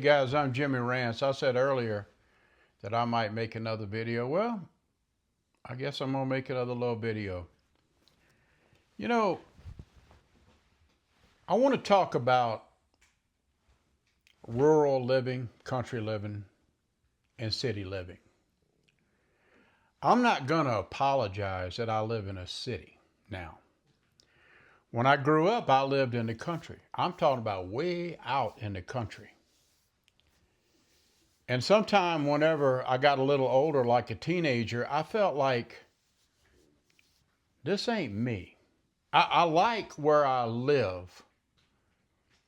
Hey guys, I'm Jimmy Rance. I said earlier that I might make another video. Well, I guess I'm gonna make another little video. You know, I want to talk about rural living, country living, and city living. I'm not gonna apologize that I live in a city now. When I grew up, I lived in the country. I'm talking about way out in the country. And sometime whenever I got a little older, like a teenager, I felt like this ain't me. I like where I live,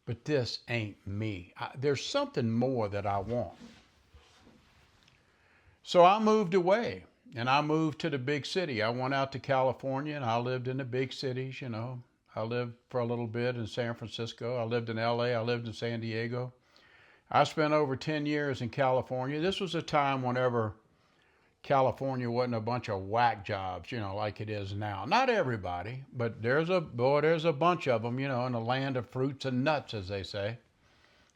but this ain't me. There's something more that I want. So I moved away and I moved to the big city. I went out to California and I lived in the big cities. I lived for a little bit in San Francisco. I lived in LA. I lived in San Diego. I spent over 10 years in California. This was a time whenever California wasn't a bunch of whack jobs, like it is now. Not everybody, but there's a bunch of them, in the land of fruits and nuts, as they say.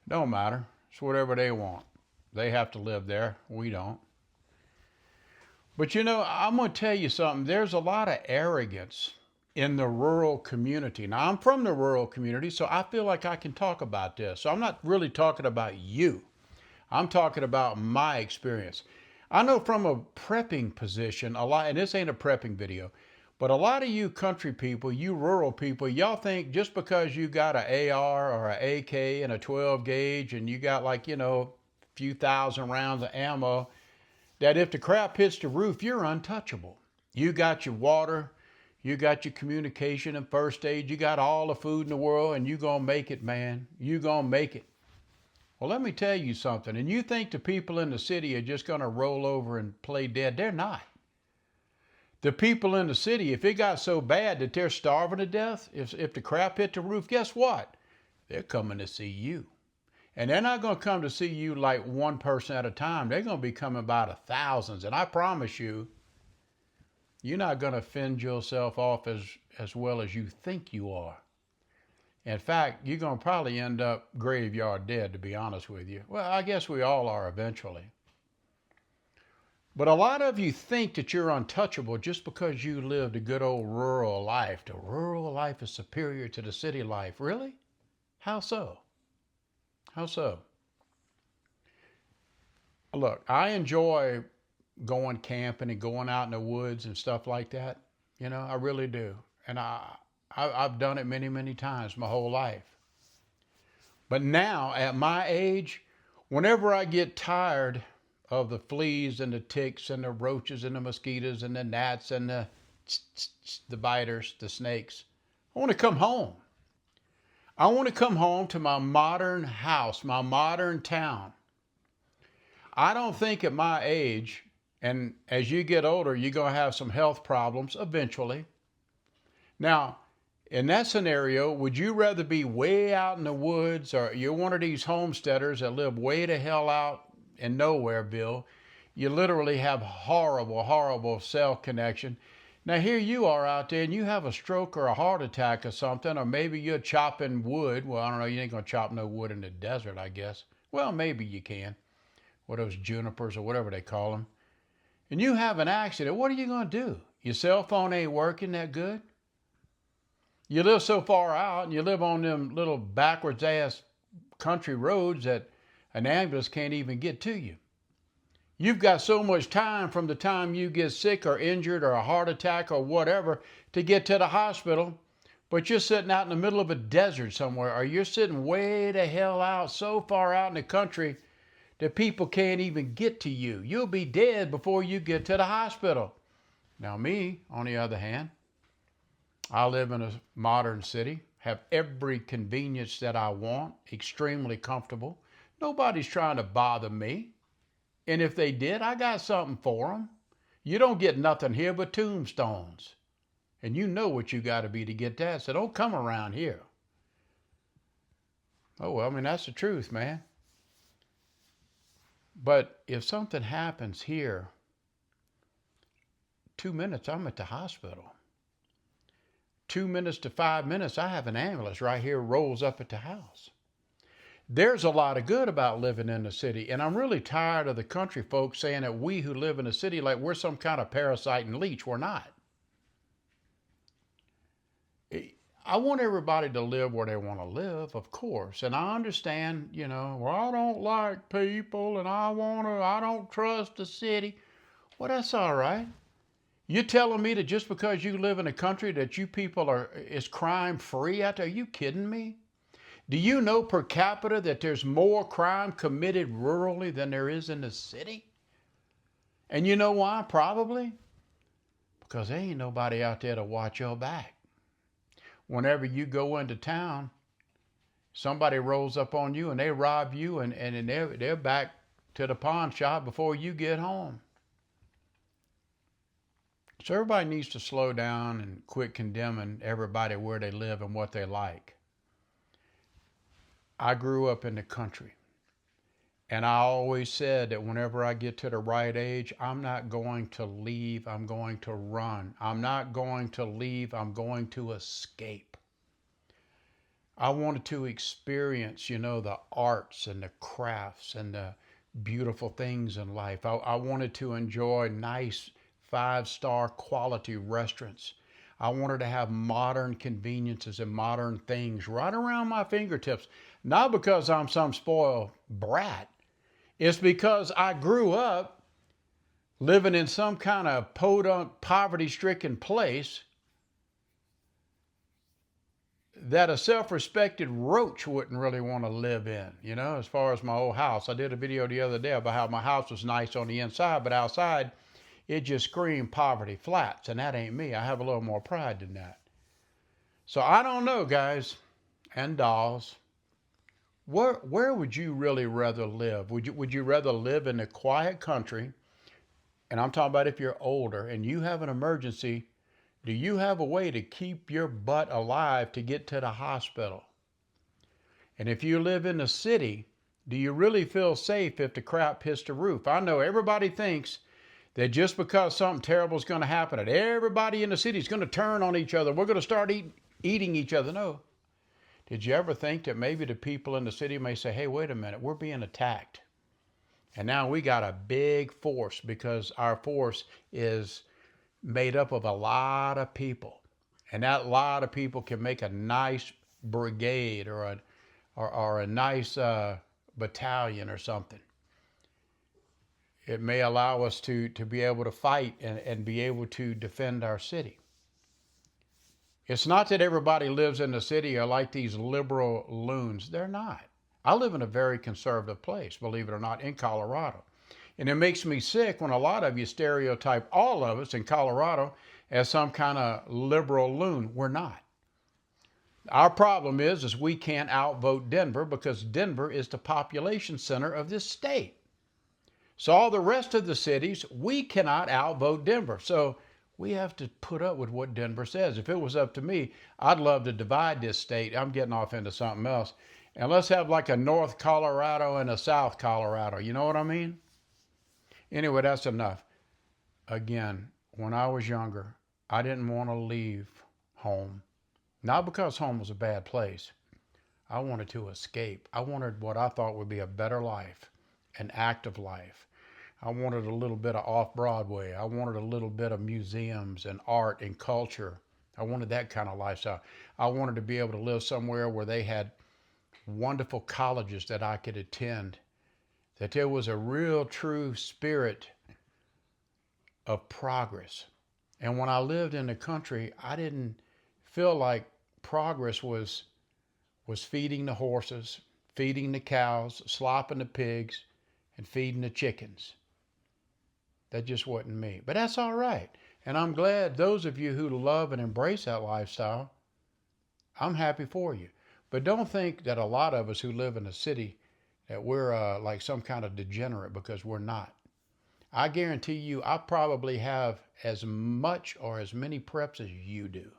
Don't matter. It's whatever they want. They have to live there. We don't. But I'm going to tell you something. There's a lot of arrogance in the rural community. Now, I'm from the rural community, so I feel like I can talk about this. So I'm not really talking about you. I'm talking about my experience. I know from a prepping position, a lot, and this ain't a prepping video, but a lot of you country people, you rural people, y'all think just because you got an AR or an AK and a 12 gauge and you got a few thousand rounds of ammo, that if the crap hits the roof, you're untouchable. You got your water, you got your communication and first aid, you got all the food in the world, and you gonna make it, man. You gonna make it. Well, let me tell you something. And you think the people in the city are just going to roll over and play dead. They're not. The people in the city, if it got so bad that they're starving to death, if the crap hit the roof, guess what? They're coming to see you. And they're not going to come to see you like one person at a time. They're going to be coming by the thousands. And I promise you, you're not going to fend yourself off as well as you think you are. In fact, you're going to probably end up graveyard dead, to be honest with you. Well, I guess we all are eventually. But a lot of you think that you're untouchable just because you lived a good old rural life. The rural life is superior to the city life. Really? How so? How so? Look, I enjoy going camping and going out in the woods and stuff like that. I really do. And I've done it many, many times my whole life. But now, at my age, whenever I get tired of the fleas and the ticks and the roaches and the mosquitoes and the gnats and the biters, the snakes, I want to come home. I want to come home to my modern house, my modern town. I don't think at my age, and as you get older, you're going to have some health problems eventually. Now, in that scenario, would you rather be way out in the woods, or you're one of these homesteaders that live way the hell out in Nowhereville? You literally have horrible, horrible cell connection. Now here you are out there and you have a stroke or a heart attack or something, or maybe you're chopping wood. Well, I don't know, you ain't gonna chop no wood in the desert, I guess. Well, maybe you can. What those junipers or whatever they call them. And you have an accident, what are you gonna do? Your cell phone ain't working that good? You live so far out and you live on them little backwards ass country roads that an ambulance can't even get to you. You've got so much time from the time you get sick or injured or a heart attack or whatever to get to the hospital, but you're sitting out in the middle of a desert somewhere, or you're sitting way the hell out, so far out in the country that people can't even get to you. You'll be dead before you get to the hospital. Now me, on the other hand, I live in a modern city, have every convenience that I want, extremely comfortable. Nobody's trying to bother me. And if they did, I got something for them. You don't get nothing here but tombstones. And you know what you got to be to get that, so don't come around here. Oh, well, that's the truth, man. But if something happens here, 2 minutes, I'm at the hospital. 2 minutes to 5 minutes, I have an ambulance right here, rolls up at the house. There's a lot of good about living in the city. And I'm really tired of the country folks saying that we who live in the city, like we're some kind of parasite and leech. We're not. I want everybody to live where they want to live, of course. And I understand, well, I don't like people and I don't trust the city. Well, that's all right. You're telling me that just because you live in a country that you people is crime free out there? Are you kidding me? Do you know per capita that there's more crime committed rurally than there is in the city? And you know why? Probably because there ain't nobody out there to watch your back. Whenever you go into town, somebody rolls up on you and they rob you, and they're back to the pawn shop before you get home. So everybody needs to slow down and quit condemning everybody where they live and what they like. I grew up in the country, and I always said that whenever I get to the right age, I'm not going to leave, I'm going to run. I'm not going to leave, I'm going to escape. I wanted to experience, the arts and the crafts and the beautiful things in life. I wanted to enjoy nice 5-star quality restaurants. I wanted to have modern conveniences and modern things right around my fingertips. Not because I'm some spoiled brat. It's because I grew up living in some kind of podunk, poverty-stricken place that a self-respected roach wouldn't really want to live in, as far as my old house. I did a video the other day about how my house was nice on the inside, but outside, it just screamed poverty flats, and that ain't me. I have a little more pride than that. So I don't know, guys and dolls. Where would you really rather live? Would you rather live in a quiet country? And I'm talking about if you're older and you have an emergency, do you have a way to keep your butt alive to get to the hospital? And if you live in the city, do you really feel safe if the crap hits the roof? I know everybody thinks that just because something terrible is going to happen, that everybody in the city is going to turn on each other. We're going to start eating each other. No. Did you ever think that maybe the people in the city may say, hey, wait a minute, we're being attacked. And now we got a big force because our force is made up of a lot of people. And that lot of people can make a nice brigade or a nice battalion or something. It may allow us to be able to fight and be able to defend our city. It's not that everybody lives in the city are like these liberal loons. They're not. I live in a very conservative place, believe it or not, in Colorado. And it makes me sick when a lot of you stereotype all of us in Colorado as some kind of liberal loon. We're not. Our problem is we can't outvote Denver because Denver is the population center of this state. So all the rest of the cities, we cannot outvote Denver. So we have to put up with what Denver says. If it was up to me, I'd love to divide this state. I'm getting off into something else. And let's have like a North Colorado and a South Colorado. You know what I mean? Anyway, that's enough. Again, when I was younger, I didn't want to leave home. Not because home was a bad place. I wanted to escape. I wanted what I thought would be a better life, an active life. I wanted a little bit of off-Broadway. I wanted a little bit of museums and art and culture. I wanted that kind of lifestyle. I wanted to be able to live somewhere where they had wonderful colleges that I could attend, that there was a real true spirit of progress. And when I lived in the country, I didn't feel like progress was feeding the horses, feeding the cows, slopping the pigs, and feeding the chickens. That just wasn't me. But that's all right. And I'm glad those of you who love and embrace that lifestyle, I'm happy for you. But don't think that a lot of us who live in the city that we're like some kind of degenerate, because we're not. I guarantee you, I probably have as much or as many preps as you do.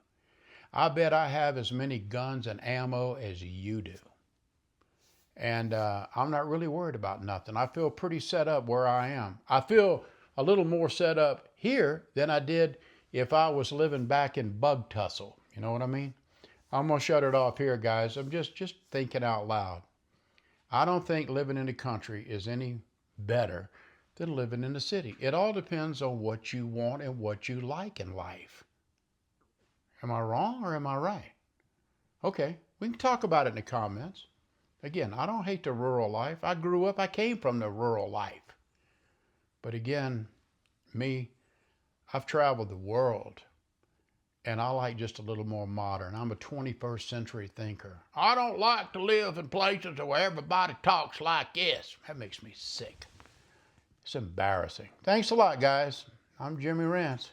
I bet I have as many guns and ammo as you do. And I'm not really worried about nothing. I feel pretty set up where I am. I feel a little more set up here than I did if I was living back in Bug Tussle. You know what I mean? I'm going to shut it off here, guys. I'm just thinking out loud. I don't think living in the country is any better than living in the city. It all depends on what you want and what you like in life. Am I wrong or am I right? Okay, we can talk about it in the comments. Again, I don't hate the rural life. I came from the rural life. But again, me, I've traveled the world and I like just a little more modern. I'm a 21st century thinker. I don't like to live in places where everybody talks like this. That makes me sick. It's embarrassing. Thanks a lot, guys. I'm Jimmy Rance.